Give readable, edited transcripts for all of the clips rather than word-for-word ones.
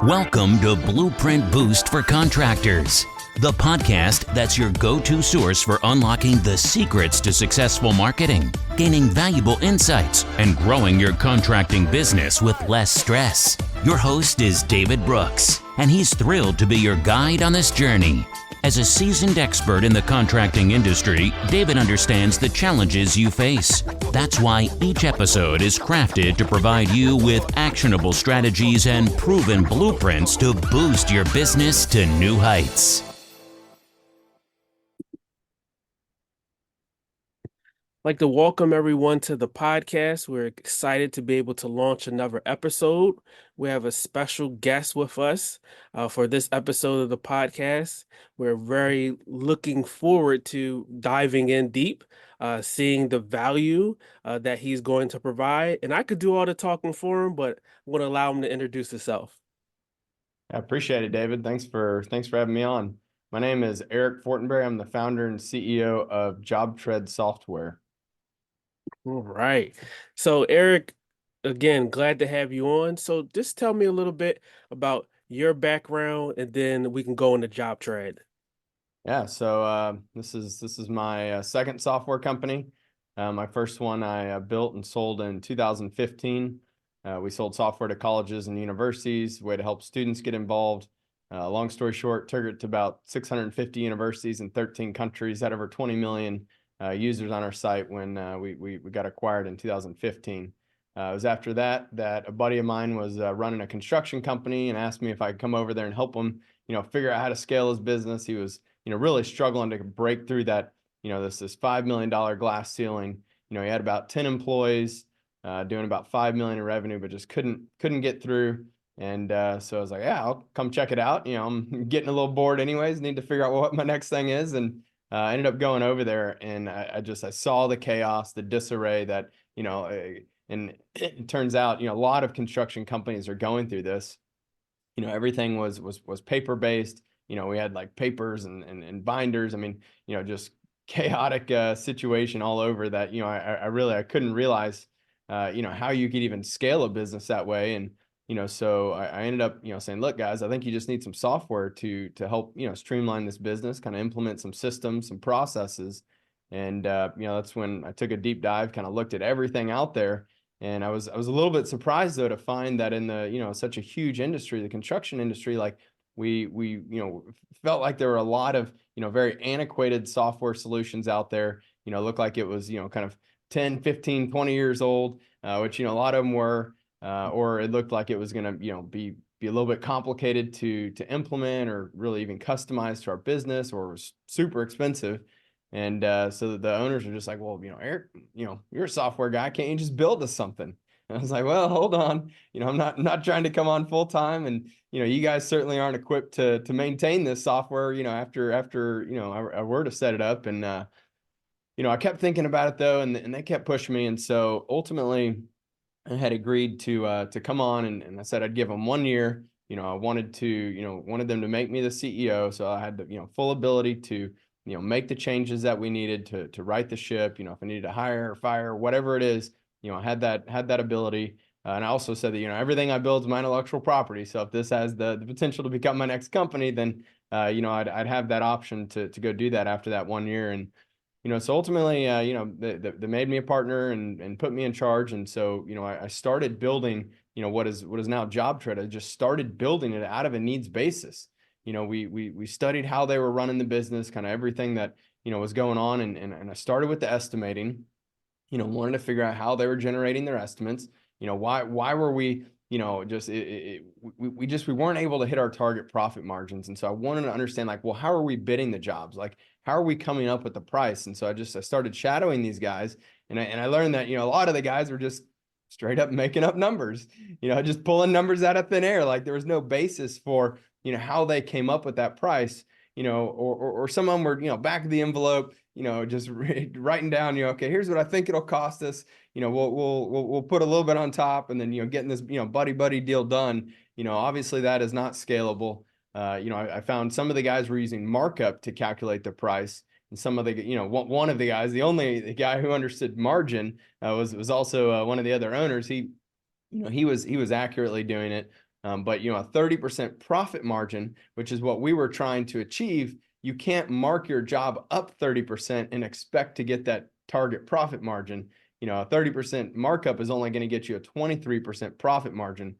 Welcome to Blueprint Boost for Contractors, the podcast that's your go-to source for unlocking the secrets to successful marketing, gaining valuable insights, and growing your contracting business with less stress. Your host is David Brooks, and he's thrilled to be your guide on this journey. As a seasoned expert in the contracting industry, David understands the challenges you face. That's why each episode is crafted to provide you with actionable strategies and proven blueprints to boost your business to new heights. I'd like to welcome everyone to the podcast. We're excited to be able to launch another episode. We have a special guest with us for this episode of the podcast. We're very looking forward to diving in deep, seeing the value that he's going to provide. And I could do all the talking for him, but I'm going to allow him to introduce himself. I appreciate it, David. Thanks for having me on. My name is Eric Fortenberry. I'm the founder and CEO of JobTread software. All right. So, Eric, again, glad to have you on. So just tell me a little bit about your background, and then we can go into JobTread. Yeah, so this is my second software company. My first one I built and sold in 2015. We sold software to colleges and universities, a way to help students get involved. Long story short, took it to about 650 universities in 13 countries, had over 20 million users on our site when we got acquired in 2015. It was after that a buddy of mine was running a construction company and asked me if I could come over there and help him, figure out how to scale his business. He was, really struggling to break through that, this $5 million glass ceiling. He had about 10 employees, doing about 5 million in revenue, but just couldn't get through. And so I was like, yeah, I'll come check it out. I'm getting a little bored anyways, need to figure out what my next thing is. And I ended up going over there, and I saw the chaos, the disarray that, and it turns out, a lot of construction companies are going through this. Everything was paper-based. We had like papers and binders. I mean, just chaotic situation all over that, I couldn't realize, how you could even scale a business that way. And so I ended up, saying, look, guys, I think you just need some software to help, streamline this business, kind of implement some systems, some processes. And, that's when I took a deep dive, kind of looked at everything out there. And I was a little bit surprised, though, to find that in the, such a huge industry, the construction industry, like we felt like there were a lot of, very antiquated software solutions out there, looked like it was, kind of 10, 15, 20 years old, which, a lot of them were. Or it looked like it was going to, be a little bit complicated to implement or really even customize to our business, or was super expensive. And so the owners are just like, well, Eric, you're a software guy. Can't you just build us something? And I was like, well, hold on. I'm not trying to come on full time. And, you guys certainly aren't equipped to maintain this software, after I were to set it up. And, I kept thinking about it, though, and they kept pushing me. And so ultimately, I had agreed to come on, and I said I'd give them 1 year. I wanted them to make me the CEO, so I had the full ability to make the changes that we needed to right the ship. If I needed to hire or fire, whatever it is, I had that ability. And I also said that everything I build is my intellectual property. So if this has the potential to become my next company, then I'd have that option to go do that after that 1 year. And so ultimately, they made me a partner and put me in charge. And so, I started building, what is now JobTread. I just started building it out of a needs basis. We studied how they were running the business, kind of everything that, was going on. And I started with the estimating, wanted to figure out how they were generating their estimates. Why were we, we weren't able to hit our target profit margins. And so I wanted to understand, like, well, how are we bidding the jobs? Like, how are we coming up with the price? And so I started shadowing these guys, and I learned that, a lot of the guys were just straight up making up numbers, just pulling numbers out of thin air. Like there was no basis for, how they came up with that price, or some of them were, back of the envelope, just writing down, okay, here's what I think it'll cost us. We'll put a little bit on top, and then, getting this, buddy deal done. Obviously that is not scalable. I found some of the guys were using markup to calculate the price, and some of the, one of the guys, the guy who understood margin, was also one of the other owners. He was accurately doing it. But a 30% profit margin, which is what we were trying to achieve, you can't mark your job up 30% and expect to get that target profit margin. A 30% markup is only going to get you a 23% profit margin.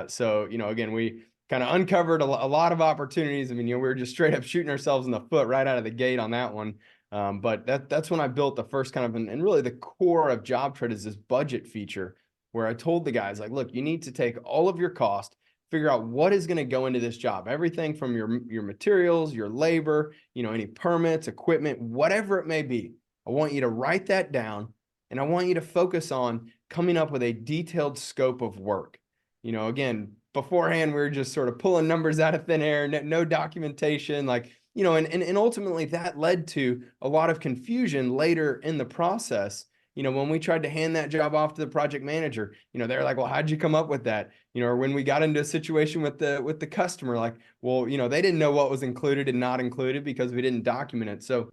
So again, we kind of uncovered a lot of opportunities. I mean, we were just straight up shooting ourselves in the foot right out of the gate on that one. But that's when I built the first kind of, and really the core of JobTread is this budget feature where I told the guys, like, look, you need to take all of your cost, figure out what is going to go into this job, everything from your materials, your labor, any permits, equipment, whatever it may be. I want you to write that down, and I want you to focus on coming up with a detailed scope of work. Again, beforehand, we were just sort of pulling numbers out of thin air, no documentation, and ultimately that led to a lot of confusion later in the process. When we tried to hand that job off to the project manager, they're like, well, how'd you come up with that? Or when we got into a situation with the customer, like, well, they didn't know what was included and not included because we didn't document it. So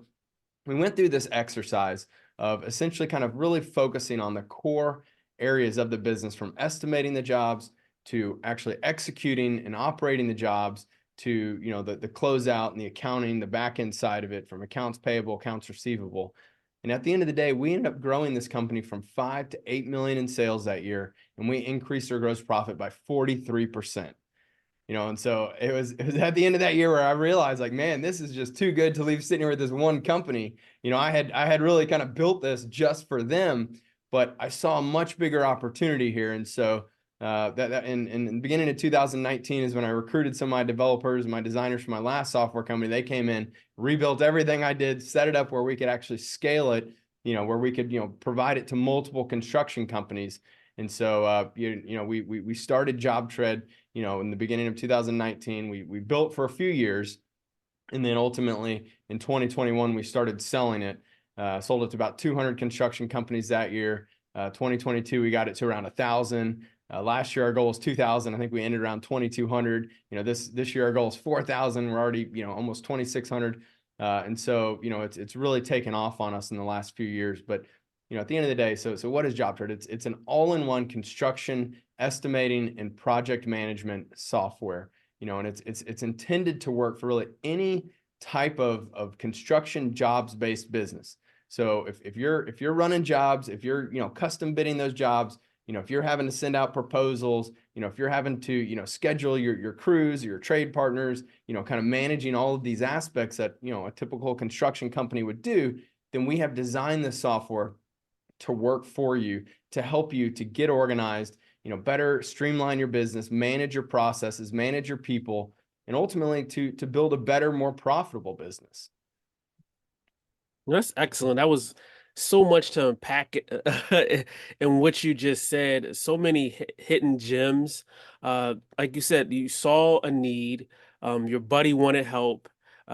we went through this exercise of essentially kind of really focusing on the core areas of the business, from estimating the jobs to actually executing and operating the jobs, to the closeout and the accounting, the back end side of it, from accounts payable, accounts receivable. And at the end of the day, we ended up growing this company from 5 to 8 million in sales that year, and we increased our gross profit by 43%. And so it was at the end of that year where I realized, like, man, this is just too good to leave sitting here with this one company. I had really kind of built this just for them, but I saw a much bigger opportunity here. And so that in the beginning of 2019 is when I recruited some of my developers, my designers from my last software company. They came in, rebuilt everything I did, set it up where we could actually scale it, where we could, provide it to multiple construction companies. And so, we started JobTread, in the beginning of 2019. We built for a few years, and then ultimately in 2021 we started selling it. Sold it to about 200 construction companies that year. 2022 we got it to around 1,000. Last year our goal was 2,000. I think we ended around 2,200. This year our goal is 4,000. We're already almost 2,600. And so it's really taken off on us in the last few years. But at the end of the day, so what is JobTread? It's an all-in-one construction estimating and project management software. And it's intended to work for really any type of construction jobs-based business. So if you're running jobs, if you're custom bidding those jobs, if you're having to send out proposals, if you're having to schedule your crews, your trade partners, kind of managing all of these aspects that a typical construction company would do, then we have designed this software to work for you, to help you to get organized, better streamline your business, manage your processes, manage your people, and ultimately to build a better, more profitable business. That's excellent. That was so much to unpack in what you just said. So many hidden gems. Like you said, you saw a need. Your buddy wanted help.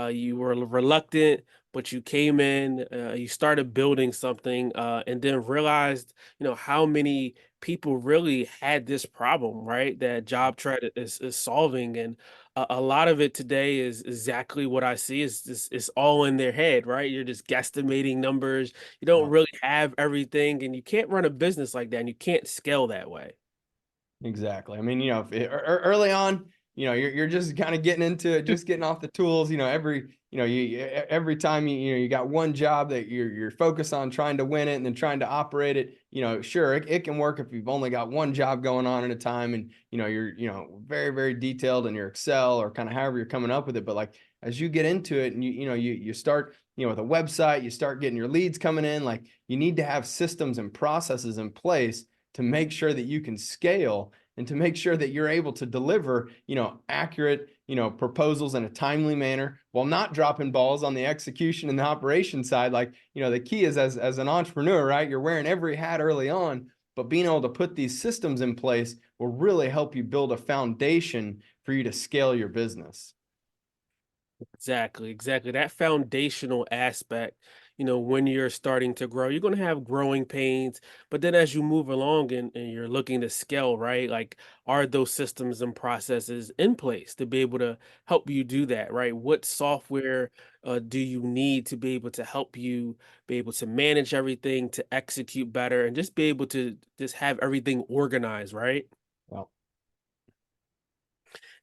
You were reluctant, but you came in. You started building something, and then realized, how many people really had this problem, right? That JobTread is solving, and a lot of it today is exactly what I see. It's all in their head, right? You're just guesstimating numbers. You don't really have everything, and you can't run a business like that, and you can't scale that way. Exactly. I mean, early on, you're just kind of getting into it, just getting off the tools. Every time you got one job that you're focused on trying to win it and then trying to operate it. Sure, it can work if you've only got one job going on at a time, and you're very, very detailed in your Excel or kind of however you're coming up with it. But like as you get into it and you start with a website, you start getting your leads coming in. Like you need to have systems and processes in place to make sure that you can scale and to make sure that you're able to deliver, accurate, proposals in a timely manner while not dropping balls on the execution and the operation side. Like, the key is as an entrepreneur, right? You're wearing every hat early on, but being able to put these systems in place will really help you build a foundation for you to scale your business. Exactly. That foundational aspect, when you're starting to grow, you're going to have growing pains. But then as you move along and you're looking to scale, right? Like, are those systems and processes in place to be able to help you do that, right? What software do you need to be able to help you be able to manage everything, to execute better, and just be able to just have everything organized, right? Well,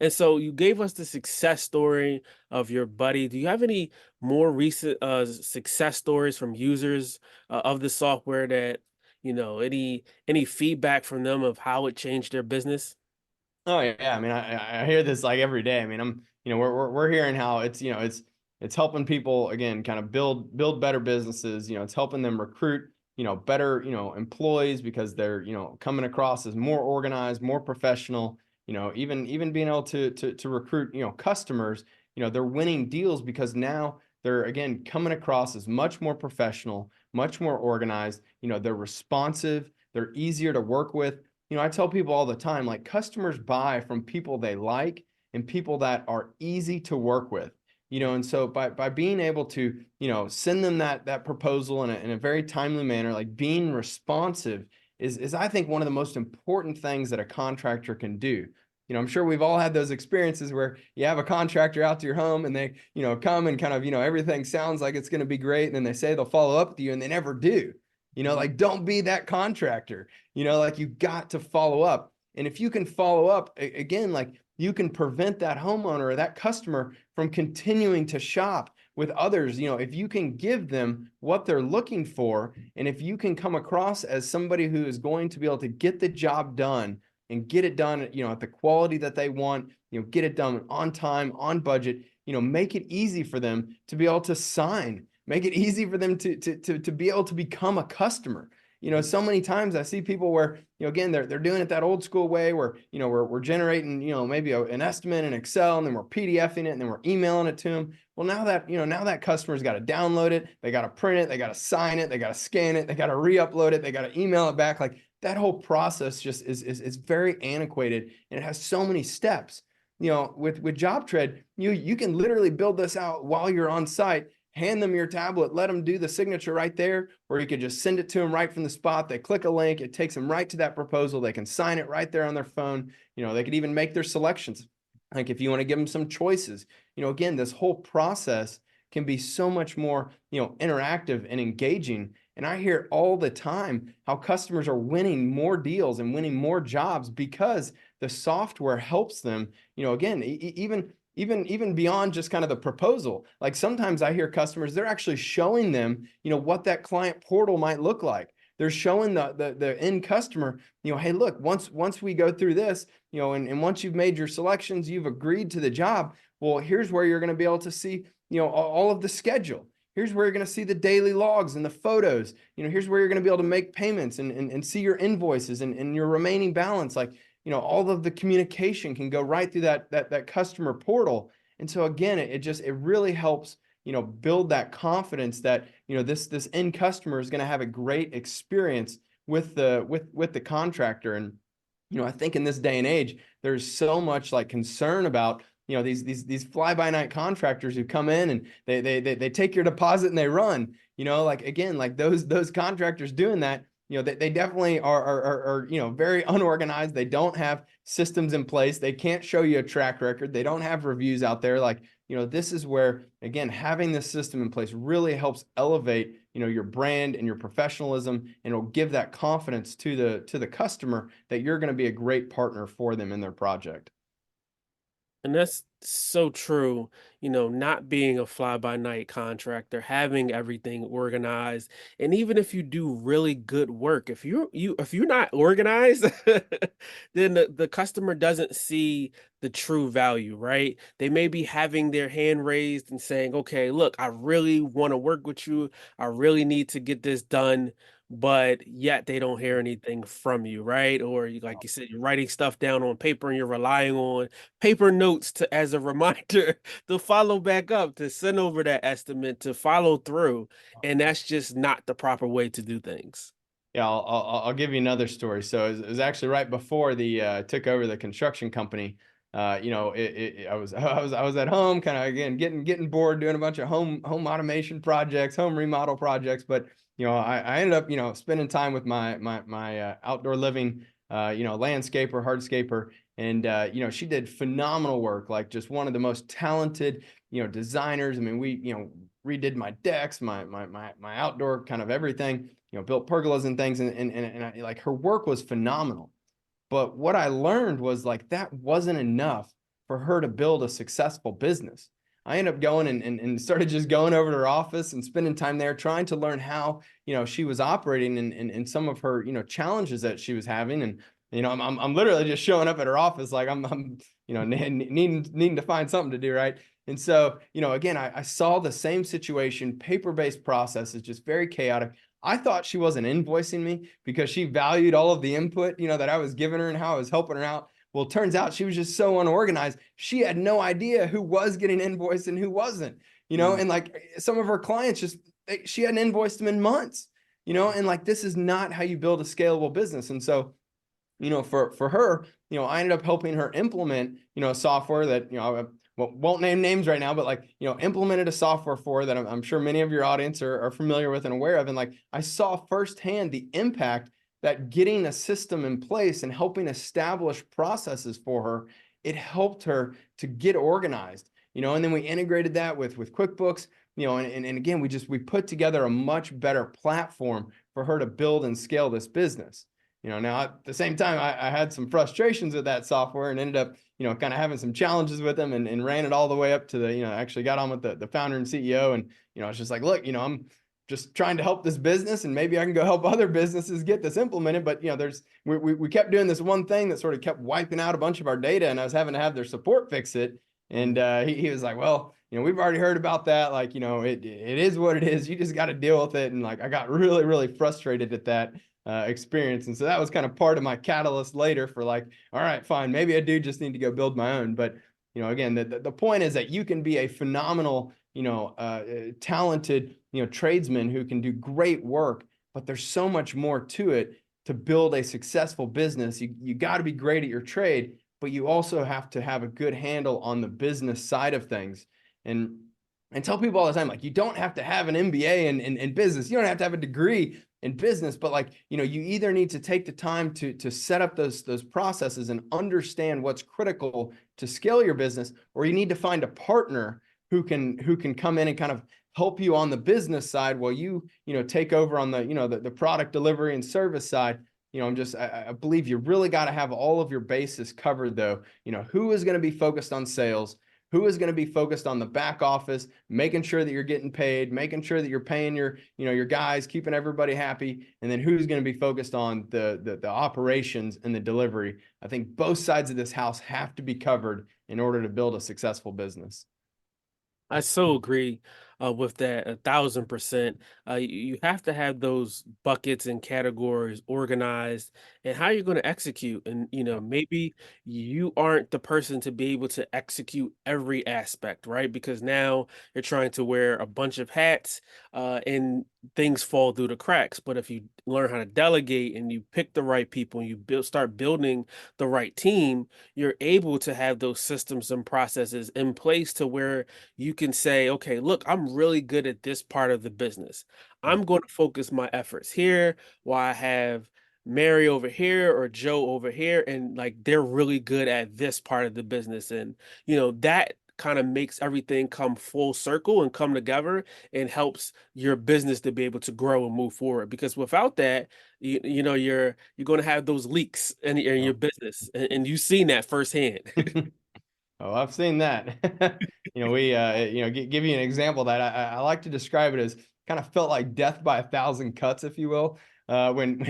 And so you gave us the success story of your buddy. Do you have any more recent success stories from users of the software that, any feedback from them of how it changed their business? Oh yeah, I mean, I hear this like every day. I mean, we're hearing how it's, it's helping people again kind of build better businesses. It's helping them recruit, better, employees because they're, coming across as more organized, more professional. Even being able to recruit, customers. They're winning deals because now they're again coming across as much more professional, much more organized. They're responsive, they're easier to work with. I tell people all the time, like customers buy from people they like and people that are easy to work with. And so by being able to, send them that proposal in a very timely manner, like being responsive is I think one of the most important things that a contractor can do. I'm sure we've all had those experiences where you have a contractor out to your home and they, come and kind of, everything sounds like it's going to be great. And then they say they'll follow up with you and they never do. Like don't be that contractor. Like you got to follow up. And if you can follow up again, like you can prevent that homeowner or that customer from continuing to shop with others. If you can give them what they're looking for, and if you can come across as somebody who is going to be able to get the job done and get it done, at the quality that they want, get it done on time, on budget, make it easy for them to be able to sign, make it easy for them to be able to become a customer. So many times I see people where, again, they're doing it that old school way where, we're generating, maybe an estimate in Excel and then we're PDFing it and then we're emailing it to them. Well, now that customer's got to download it, they got to print it, they got to sign it, they got to scan it, they got to re-upload it, they got to email it back. Like that whole process just is very antiquated and it has so many steps. With JobTread, you can literally build this out while you're on site. Hand them your tablet, let them do the signature right there, or you could just send it to them right from the spot. They click a link, it takes them right to that proposal. They can sign it right there on their phone. They could even make their selections. Like if you want to give them some choices, again, this whole process can be so much more, interactive and engaging. And I hear all the time how customers are winning more deals and winning more jobs because the software helps them, again, even beyond just kind of the proposal. Like sometimes I hear customers, they're actually showing them, what that client portal might look like. They're showing the end customer, hey, look, once we go through this, and once you've made your selections, you've agreed to the job. Well, here's where you're going to be able to see, all of the schedule. Here's where you're going to see the daily logs and the photos. Here's where you're going to be able to make payments and see your invoices and your remaining balance. Like, all of the communication can go right through that customer portal. And so again, it really helps, build that confidence that, this end customer is going to have a great experience with the contractor. And, I think in this day and age, there's so much like concern about, these fly-by-night contractors who come in and they take your deposit and they run, like again, like those contractors doing that, they definitely are very unorganized. They don't have systems in place. They can't show you a track record. They don't have reviews out there. Like, this is where, again, having this system in place really helps elevate, your brand and your professionalism, and it'll give that confidence to the customer that you're going to be a great partner for them in their project. And that's so true, not being a fly-by-night contractor, having everything organized. And even if you do really good work, if you're not organized, then the customer doesn't see the true value, right? They may be having their hand raised and saying, okay, look, I really want to work with you. I really need to get this done. But yet they don't hear anything from you, right? Or like you said, you're writing stuff down on paper and you're relying on paper notes as a reminder to follow back up, to send over that estimate, to follow through. And that's just not the proper way to do things. Yeah, I'll give you another story. So it was actually right before the took over the construction company. I was at home, kind of again getting bored, doing a bunch of home automation projects, home remodel projects. But I ended up spending time with my outdoor living landscaper, hardscaper, and she did phenomenal work. Like just one of the most talented designers. I mean, we redid my decks, my outdoor kind of everything. Built pergolas and things, and like her work was phenomenal. But what I learned was like that wasn't enough for her to build a successful business. I ended up going and started just going over to her office and spending time there, trying to learn how, she was operating and some of her, challenges that she was having. And, I'm literally just showing up at her office. Like I'm needing to find something to do. Right. And so, again, I saw the same situation, paper-based processes, just very chaotic. I thought she wasn't invoicing me because she valued all of the input, that I was giving her and how I was helping her out. Well, it turns out she was just so unorganized. She had no idea who was getting invoiced and who wasn't, and like some of her clients she hadn't invoiced them in months, and like, this is not how you build a scalable business. And so, for her, I ended up helping her implement, a software that, I won't name names right now, but like, implemented a software for that I'm sure many of your audience are familiar with and aware of. And like, I saw firsthand the impact that getting a system in place and helping establish processes for her, it helped her to get organized, and then we integrated that with QuickBooks, and again, we put together a much better platform for her to build and scale this business. Now at the same time, I had some frustrations with that software and ended up, kind of having some challenges with them and ran it all the way up to the, actually got on with the founder and CEO. And, it's just like, look, I'm just trying to help this business and maybe I can go help other businesses get this implemented. But, we kept doing this one thing that sort of kept wiping out a bunch of our data, and I was having to have their support fix it. And he was like, well, we've already heard about that. Like, it is what it is. You just got to deal with it. And like, I got really, really frustrated at that experience. And so that was kind of part of my catalyst later for like, all right, fine, maybe I do just need to go build my own. But, again, the point is that you can be a phenomenal, talented, tradesman who can do great work, but there's so much more to it to build a successful business. You got to be great at your trade, but you also have to have a good handle on the business side of things. And tell people all the time, like, you don't have to have an MBA in business. You don't have to have a degree in business, but like, you either need to take the time to set up those processes and understand what's critical to scale your business, or you need to find a partner who can come in and kind of help you on the business side while you take over on the product delivery and service side. I believe you really got to have all of your bases covered though. Who is going to be focused on sales? Who is going to be focused on the back office, making sure that you're getting paid, making sure that you're paying your guys, keeping everybody happy, and then who's going to be focused on the operations and the delivery. I think both sides of this house have to be covered in order to build a successful business. I so agree with that 1,000%. You have to have those buckets and categories organized and how you're going to execute. And, maybe you aren't the person to be able to execute every aspect, right? Because now you're trying to wear a bunch of hats and things fall through the cracks. But if you learn how to delegate and you pick the right people and you start building the right team, you're able to have those systems and processes in place to where you can say, okay, look, I'm really good at this part of the business. I'm going to focus my efforts here while I have Mary over here or Joe over here. And like, they're really good at this part of the business. And, that kind of makes everything come full circle and come together and helps your business to be able to grow and move forward. Because without that, you're going to have those leaks in your business. And you've seen that firsthand. Oh, I've seen that. We, give you an example that I like to describe it as kind of felt like death by 1,000 cuts, if you will. When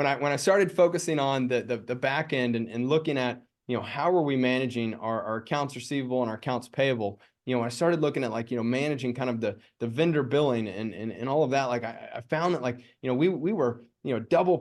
I started focusing on the back end and looking at, how are we managing our accounts receivable and our accounts payable? When I started looking at like, managing kind of the vendor billing and all of that, like I found that like, we were, double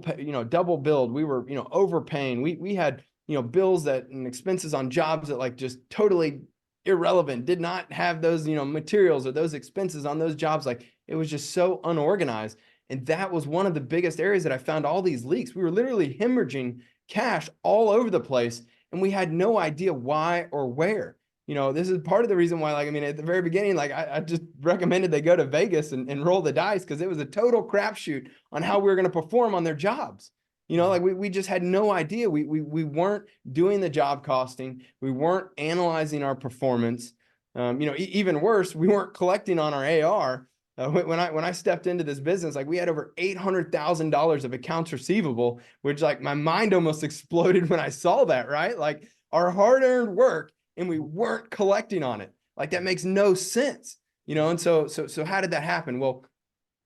billed. We were, overpaying. We had, bills and expenses on jobs that like just totally irrelevant, did not have those, materials or those expenses on those jobs. Like it was just so unorganized. And that was one of the biggest areas that I found all these leaks. We were literally hemorrhaging cash all over the place. And we had no idea why or where. This is part of the reason why, like, at the very beginning, like I just recommended they go to Vegas and roll the dice because it was a total crapshoot on how we were going to perform on their jobs. Like we just had no idea. We weren't doing the job costing. We weren't analyzing our performance. Even worse, we weren't collecting on our AR. When I stepped into this business, like we had over $800,000 of accounts receivable, which like my mind almost exploded when I saw that, right? Like our hard-earned work and we weren't collecting on it. Like, that makes no sense, and so how did that happen? Well,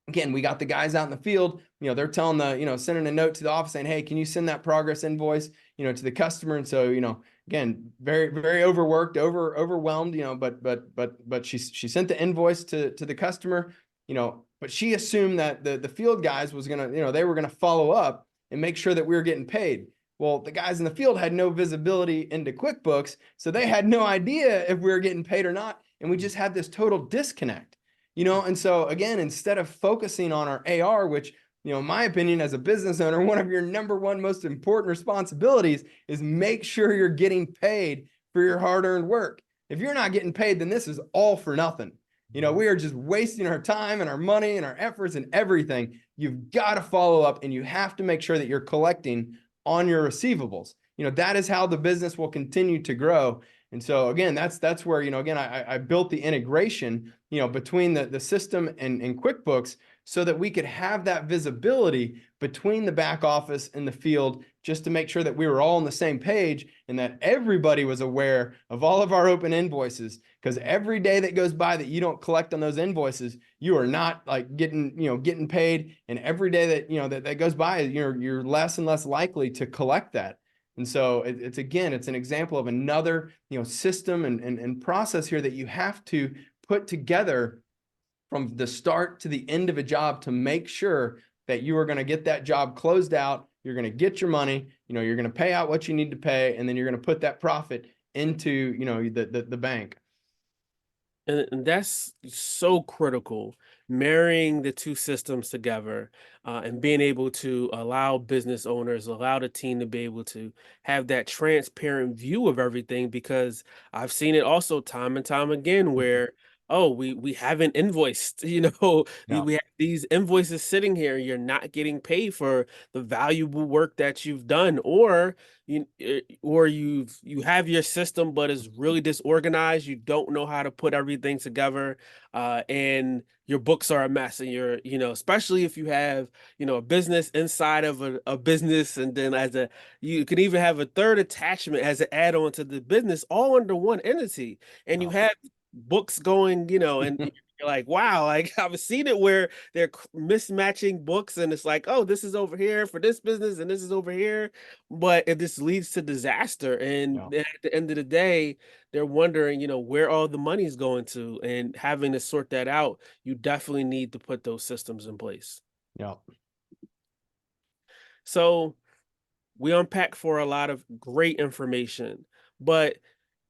again, we got the guys out in the field, they're telling sending a note to the office saying, hey, can you send that progress invoice, to the customer? And so, again, very, very overworked, overwhelmed, but she sent the invoice to the customer, but she assumed that the field guys was going to, they were going to follow up and make sure that we were getting paid. Well, the guys in the field had no visibility into QuickBooks, so they had no idea if we were getting paid or not. And we just had this total disconnect. And so again, instead of focusing on our AR, which, in my opinion, as a business owner, one of your number one most important responsibilities is make sure you're getting paid for your hard-earned work. If you're not getting paid, then this is all for nothing. We are just wasting our time and our money and our efforts and everything. You've got to follow up, and you have to make sure that you're collecting on your receivables. That is how the business will continue to grow. And so again, that's where, again, I built the integration, between the system and QuickBooks, so that we could have that visibility between the back office and the field, just to make sure that we were all on the same page and that everybody was aware of all of our open invoices. Because every day that goes by that you don't collect on those invoices, you are not like getting paid. And every day that, that goes by, you're less and less likely to collect that. And so it's an example of another, system and process here that you have to put together from the start to the end of a job to make sure that you are going to get that job closed out. You're going to get your money, you're going to pay out what you need to pay, and then you're going to put that profit into, the bank. And that's so critical, marrying the two systems together, and being able to allow business owners, allow the team to be able to have that transparent view of everything, because I've seen it also time and time again where, oh, we haven't invoiced, Yeah. we have these invoices sitting here, you're not getting paid for the valuable work that you've done, or you have your system but it's really disorganized, you don't know how to put everything together, and your books are a mess, and you're, especially if you have, a business inside of a business, and then you can even have a third attachment as an add-on to the business, all under one entity, and you have books going, and you're like, wow, like I've seen it where they're mismatching books, and it's like, oh, this is over here for this business and this is over here, but this leads to disaster. And at the end of the day, they're wondering, where all the money's going to, and having to sort that out, you definitely need to put those systems in place. Yeah. So we unpack for a lot of great information, but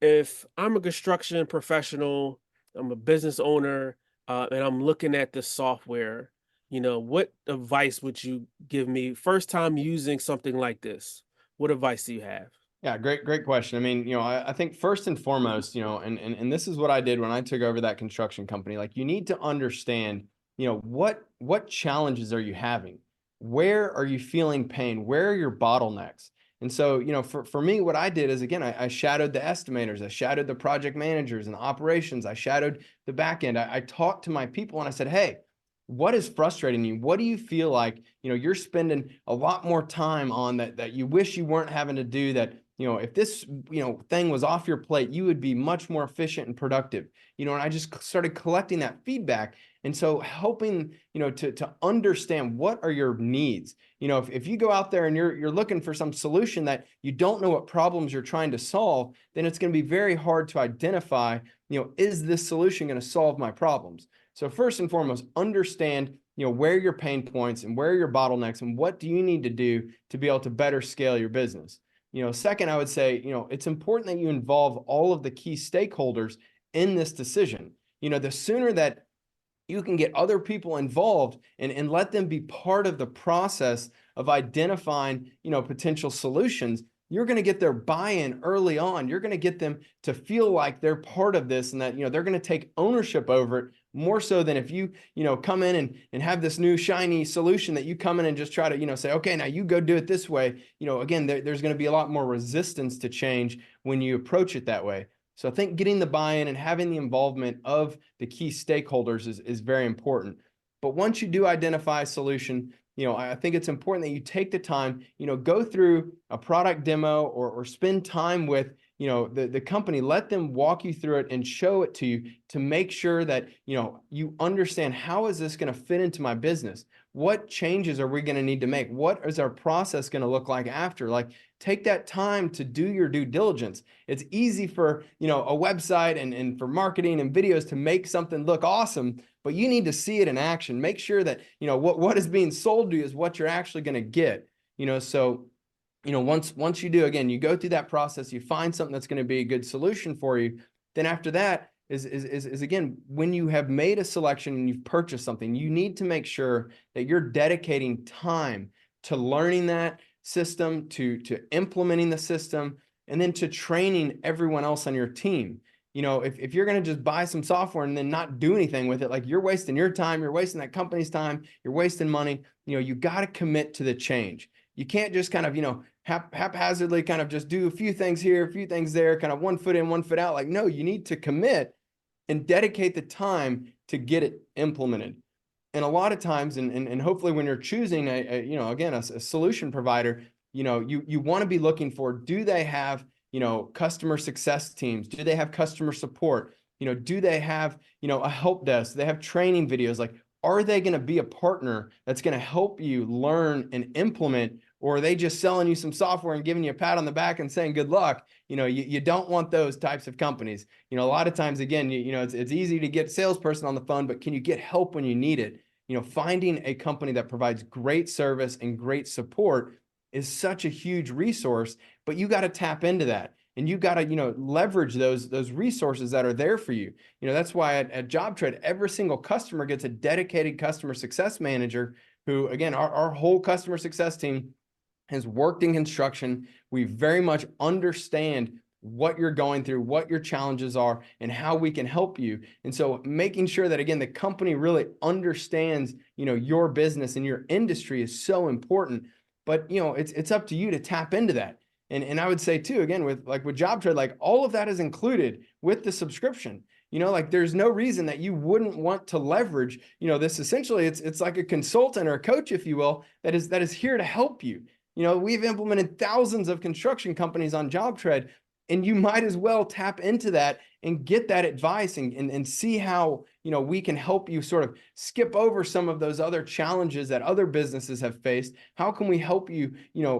if I'm a construction professional, I'm a business owner, and I'm looking at the software, what advice would you give me first time using something like this? What advice do you have? Yeah, great question. I mean, I think first and foremost, and this is what I did when I took over that construction company. Like, you need to understand, what challenges are you having? Where are you feeling pain? Where are your bottlenecks? And so, for me, what I did is, again, I shadowed the estimators, I shadowed the project managers and the operations, I shadowed the back end. I talked to my people and I said, hey, what is frustrating you? What do you feel like, you're spending a lot more time on that you wish you weren't having to do, that, if this, thing was off your plate, you would be much more efficient and productive, and I just started collecting that feedback. And so helping, to understand what are your needs. If you go out there and you're looking for some solution that you don't know what problems you're trying to solve, then it's going to be very hard to identify, is this solution going to solve my problems? So first and foremost, understand, where your pain points and where your bottlenecks, and what do you need to do to be able to better scale your business. Second, I would say, it's important that you involve all of the key stakeholders in this decision. The sooner that you can get other people involved and let them be part of the process of identifying, potential solutions, you're going to get their buy-in early on. You're going to get them to feel like they're part of this, and that, they're going to take ownership over it, more so than if you, come in and have this new shiny solution that you come in and just try to, say, okay, now you go do it this way. Again, there's going to be a lot more resistance to change when you approach it that way. So I think getting the buy-in and having the involvement of the key stakeholders is very important. But once you do identify a solution, I think it's important that you take the time, go through a product demo, or spend time with, the company, let them walk you through it and show it to you to make sure that, you understand, how is this going to fit into my business? What changes are we going to need to make? What is our process going to look like after? Like, take that time to do your due diligence. It's easy for, a website and for marketing and videos to make something look awesome, but you need to see it in action. Make sure that, what is being sold to you is what you're actually going to get, so once you do, again, you go through that process, you find something that's going to be a good solution for you. Then after that is again, when you have made a selection and you've purchased something, you need to make sure that you're dedicating time to learning that system, to implementing the system, and then to training everyone else on your team. If you're going to just buy some software and then not do anything with it, like, you're wasting your time, you're wasting that company's time, you're wasting money. You got to commit to the change. You can't just kind of, haphazardly kind of just do a few things here, a few things there, kind of one foot in, one foot out. Like, no, you need to commit and dedicate the time to get it implemented. And a lot of times, and hopefully when you're choosing a solution provider, you want to be looking for, do they have, customer success teams? Do they have customer support? Do they have, a help desk? Do they have training videos? Like, are they going to be a partner that's going to help you learn and implement, or are they just selling you some software and giving you a pat on the back and saying good luck? You don't want those types of companies. A lot of times, again, it's easy to get a salesperson on the phone, but can you get help when you need it? Finding a company that provides great service and great support is such a huge resource, but you got to tap into that. And you got to, leverage those resources that are there for you. That's why at JobTread, every single customer gets a dedicated customer success manager who, again, our whole customer success team has worked in construction. We very much understand what you're going through, what your challenges are, and how we can help you. And so making sure that, again, the company really understands, your business and your industry is so important. But, it's up to you to tap into that. And I would say too, again, with JobTread, like, all of that is included with the subscription. Like, there's no reason that you wouldn't want to leverage, this. Essentially, it's like a consultant or a coach, if you will, that is here to help you. We've implemented thousands of construction companies on JobTread, and you might as well tap into that and get that advice and see how, we can help you sort of skip over some of those other challenges that other businesses have faced. How can we help you,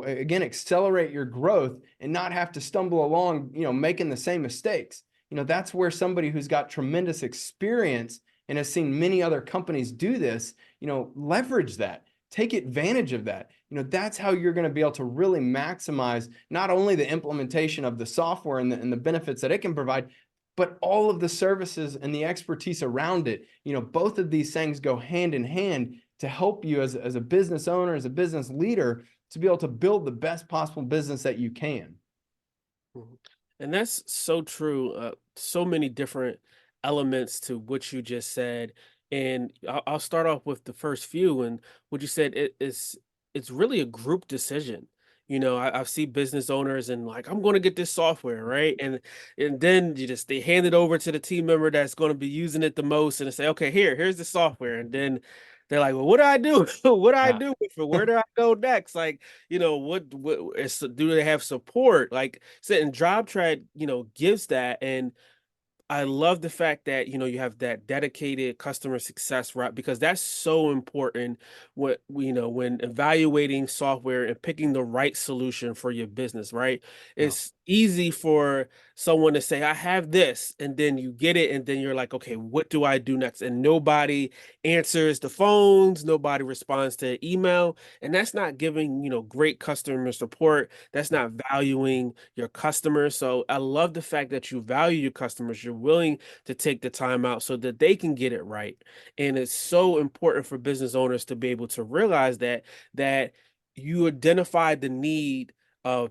again, accelerate your growth and not have to stumble along, making the same mistakes? That's where somebody who's got tremendous experience and has seen many other companies do this, leverage that. Take advantage of that. That's how you're going to be able to really maximize not only the implementation of the software and the benefits that it can provide, but all of the services and the expertise around it. Both of these things go hand in hand to help you as a business owner, as a business leader, to be able to build the best possible business that you can. Mhm. And that's so true. So many different elements to what you just said. And I'll start off with the first few. And what you said, it's really a group decision. I've seen business owners and, like, I'm going to get this software, right? And then they hand it over to the team member that's going to be using it the most, and they say, okay, here's the software. And then they're like, well, what do I do? What do I do with it? Where do I go next? Like, do they have support? Like, and JobTread, gives that. And I love the fact that, you have that dedicated customer success rep, because that's so important when evaluating software and picking the right solution for your business, right? Yeah. It's easy for someone to say, I have this, and then you get it, and then you're like, okay, what do I do next? And nobody answers the phones, nobody responds to email, and that's not giving, great customer support. That's not valuing your customers. So I love the fact that you value your customers. You're willing to take the time out so that they can get it right. And it's so important for business owners to be able to realize that you identified the need of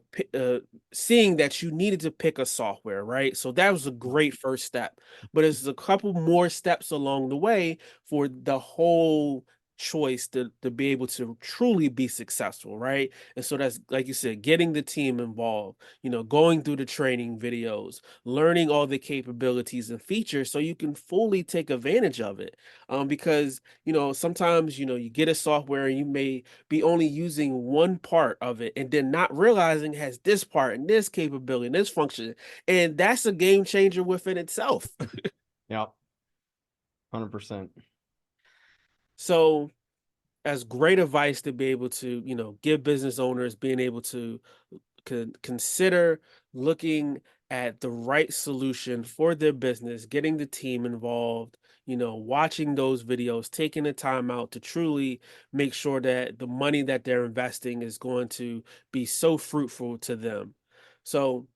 seeing that you needed to pick a software, right? So that was a great first step. But there's a couple more steps along the way for the whole choice to be able to truly be successful, right? And so that's, like you said, getting the team involved, going through the training videos, learning all the capabilities and features so you can fully take advantage of it. Because, sometimes, you get a software and you may be only using one part of it and then not realizing it has this part and this capability and this function. And that's a game changer within itself. Yeah, 100%. So, as great advice to be able to, give business owners being able to consider looking at the right solution for their business, getting the team involved, watching those videos, taking the time out to truly make sure that the money that they're investing is going to be so fruitful to them. So,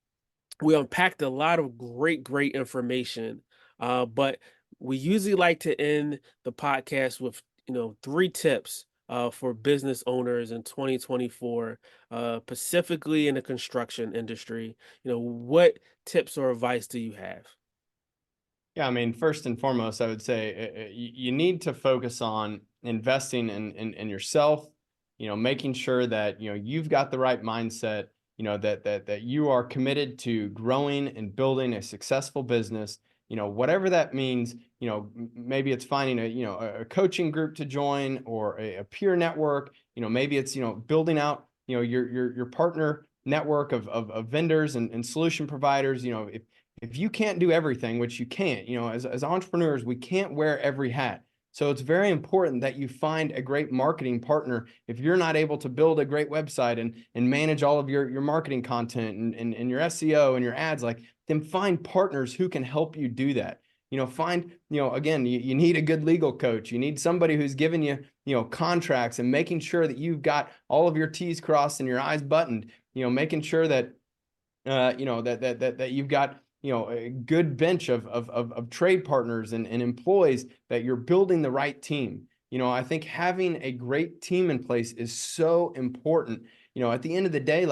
we unpacked a lot of great information, but we usually like to end the podcast with, three tips for business owners in 2024, specifically in the construction industry. What tips or advice do you have? Yeah, I mean, first and foremost, I would say you need to focus on investing in yourself, making sure that, you've got the right mindset, that you are committed to growing and building a successful business, whatever that means. Maybe it's finding a coaching group to join, or a peer network. Maybe it's, building out, your partner network of vendors and solution providers. If you can't do everything, which you can't, as entrepreneurs, we can't wear every hat. So it's very important that you find a great marketing partner. If you're not able to build a great website and manage all of your marketing content and your SEO and your ads, then find partners who can help you do that. Find, again, you need a good legal coach. You need somebody who's giving you, contracts and making sure that you've got all of your T's crossed and your I's buttoned, making sure that, that you've got, a good bench of trade partners and employees, that you're building the right team. I think having a great team in place is so important. At the end of the day,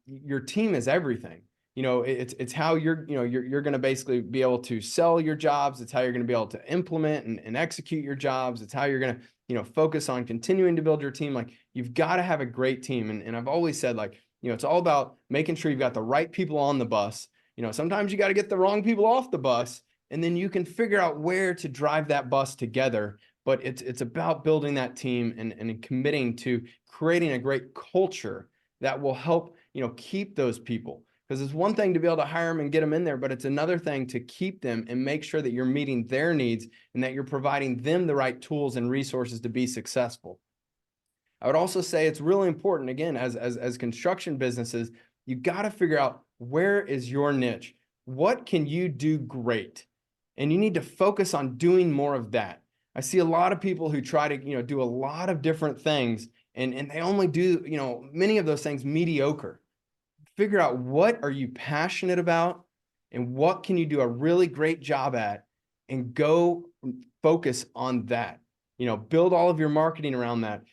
your team is everything. It's how you're going to basically be able to sell your jobs. It's how you're going to be able to implement and execute your jobs. It's how you're going to, focus on continuing to build your team. You've got to have a great team. And I've always said, it's all about making sure you've got the right people on the bus. Sometimes you got to get the wrong people off the bus, and then you can figure out where to drive that bus together. But it's about building that team and committing to creating a great culture that will help, keep those people. Because it's one thing to be able to hire them and get them in there, but it's another thing to keep them and make sure that you're meeting their needs and that you're providing them the right tools and resources to be successful. I would also say it's really important, again, as construction businesses, you got to figure out, where is your niche? What can you do great? And you need to focus on doing more of that. I see a lot of people who try to, do a lot of different things, and they only do, many of those things mediocre. Figure out, what are you passionate about and what can you do a really great job at, and go focus on that. Build all of your marketing around that,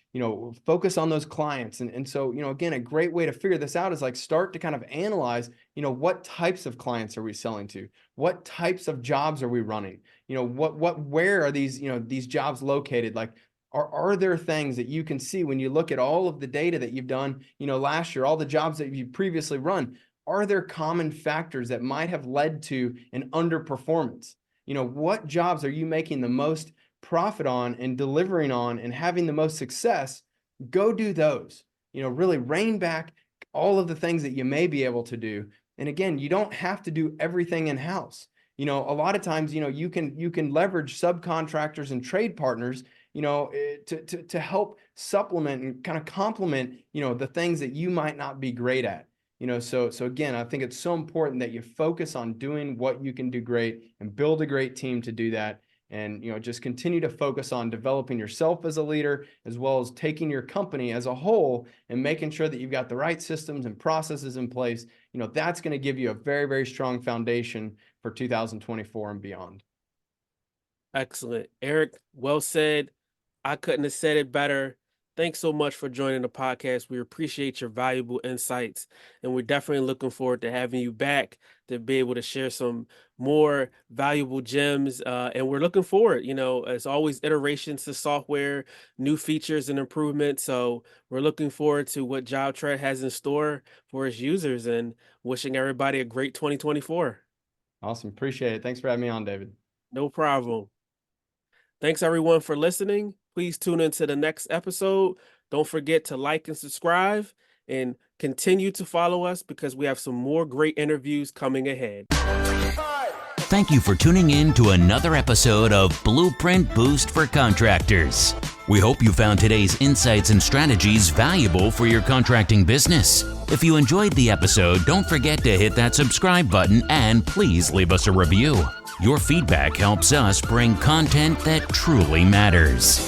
focus on those clients. And so, again, a great way to figure this out is start to kind of analyze, what types of clients are we selling to? What types of jobs are we running? Where are these jobs located? Are there things that you can see when you look at all of the data that you've done, last year, all the jobs that you've previously run? Are there common factors that might have led to an underperformance? What jobs are you making the most profit on and delivering on and having the most success? Go do those. Really rein back all of the things that you may be able to do. And again, you don't have to do everything in-house. A lot of times, you can leverage subcontractors and trade partners, to help supplement and kind of complement, the things that you might not be great at. So again, I think it's so important that you focus on doing what you can do great and build a great team to do that. And, just continue to focus on developing yourself as a leader, as well as taking your company as a whole and making sure that you've got the right systems and processes in place. That's going to give you a very, very strong foundation for 2024 and beyond. Excellent. Eric, well said. I couldn't have said it better. Thanks so much for joining the podcast. We appreciate your valuable insights, and we're definitely looking forward to having you back to be able to share some more valuable gems. And we're looking forward, as always, iterations to software, new features and improvements. So we're looking forward to what JobTread has in store for its users, and wishing everybody a great 2024. Awesome. Appreciate it. Thanks for having me on, David. No problem. Thanks everyone for listening. Please tune into the next episode. Don't forget to like and subscribe, and continue to follow us because we have some more great interviews coming ahead. Thank you for tuning in to another episode of Blueprint Boost for Contractors. We hope you found today's insights and strategies valuable for your contracting business. If you enjoyed the episode, don't forget to hit that subscribe button and please leave us a review. Your feedback helps us bring content that truly matters.